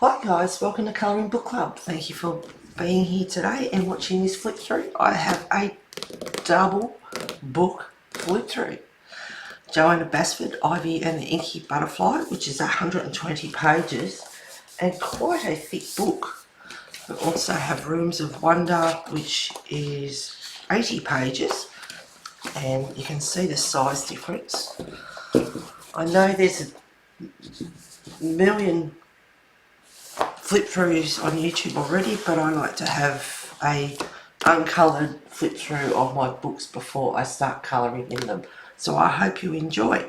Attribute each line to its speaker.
Speaker 1: Hi guys, welcome to Colouring Book Club. Thank you for being here today and watching this flip through. I have a double book flip through. Joanna Basford, Ivy and the Inky Butterfly, which is 120 pages and quite a thick book. We also have Rooms of Wonder, which is 80 pages, and you can see the size difference. I know there's a million flip throughs on YouTube already, but I like to have a uncoloured flip through of my books before I start colouring in them. So I hope you enjoy.